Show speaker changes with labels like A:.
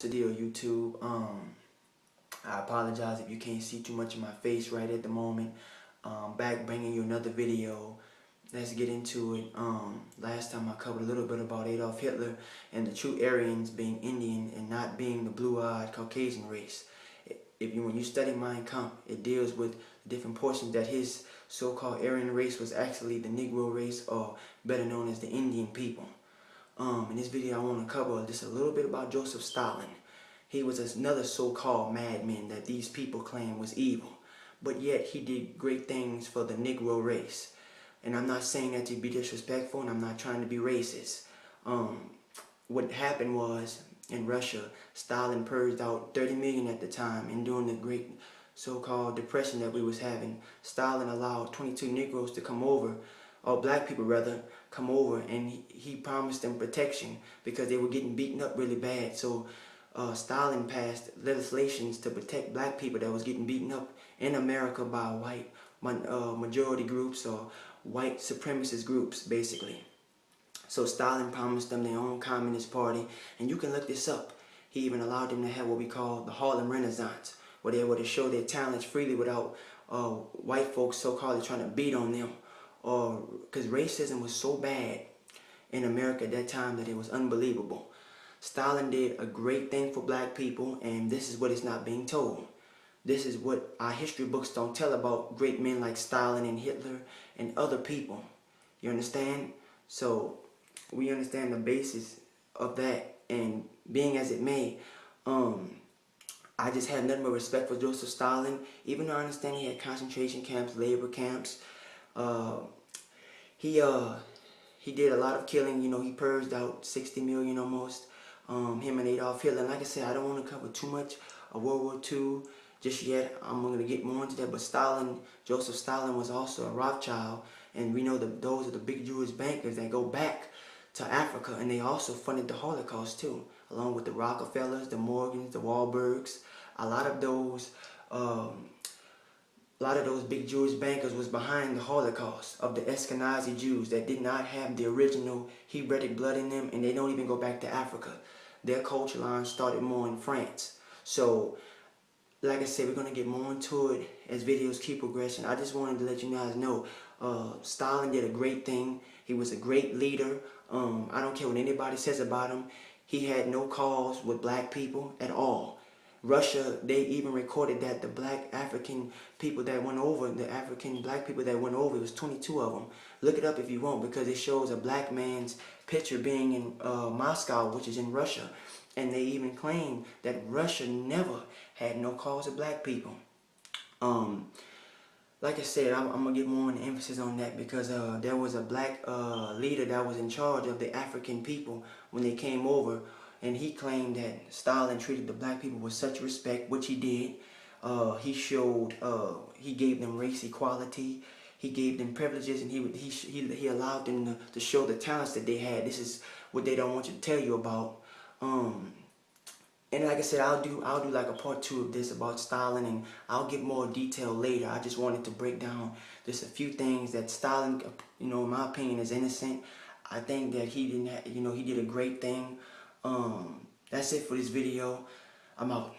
A: The deal, YouTube. I apologize if you can't see too much of my face right at the moment. Back bringing you another video. Let's get into it. Last time I covered a little bit about Adolf Hitler and the true Aryans being Indian and not being the blue-eyed Caucasian race. When you study Mein Kampf, it deals with different portions that his so-called Aryan race was actually the Negro race, or better known as the Indian people. In this video I want to cover just a little bit about Joseph Stalin. He was another so-called madman that these people claim was evil, but yet he did great things for the Negro race. And I'm not saying that to be disrespectful, and I'm not trying to be racist. What happened was, in Russia, Stalin purged out 30 million at the time, and during the great so-called depression that we was having, Stalin allowed 22 Negroes to come over, or black people rather, come over, and he promised them protection because they were getting beaten up really bad. So Stalin passed legislations to protect black people that was getting beaten up in America by white majority groups or white supremacist groups, basically. So Stalin promised them their own communist party, and you can look this up. He even allowed them to have what we call the Harlem Renaissance, where they were to show their talents freely without white folks so-called trying to beat on them. Because racism was so bad in America at that time that it was unbelievable. Stalin did a great thing for black people, and this is what is not being told. This is what our history books don't tell about great men like Stalin and Hitler and other people. You understand? So we understand the basis of that, and being as it may, I just have nothing but respect for Joseph Stalin. Even though I understand he had concentration camps, labor camps, he did a lot of killing. You know, he purged out 60 million almost. Him and Adolf Hitler. And like I said, I don't want to cover too much of World War II just yet. I'm going to get more into that. But Stalin, Joseph Stalin, was also a Rothschild, and we know that those are the big Jewish bankers that go back to Africa, and they also funded the Holocaust too, along with the Rockefellers, the Morgans, the Wahlbergs. A lot of those big Jewish bankers was behind the Holocaust of the Ashkenazi Jews that did not have the original Hebraic blood in them, and they don't even go back to Africa. Their culture line started more in France. So, like I said, we're going to get more into it as videos keep progressing. I just wanted to let you guys know, Stalin did a great thing. He was a great leader. I don't care what anybody says about him. He had no cause with black people at all. Russia, they even recorded that the black African people that went over, the African black people that went over, it was 22 of them. Look it up if you want, because it shows a black man's picture being in Moscow, which is in Russia. And they even claim that Russia never had no cause of black people. Like I said, I'm going to get more emphasis on that, because there was a black leader that was in charge of the African people when they came over. And he claimed that Stalin treated the black people with such respect, which he did. He gave them race equality. He gave them privileges, and he allowed them to show the talents that they had. This is what they don't want you to tell you about. And like I said, I'll do like a part 2 of this about Stalin, and I'll get more detail later. I just wanted to break down just a few things that Stalin, in my opinion, is innocent. I think that he didn't, he did a great thing. That's it for this video. I'm out.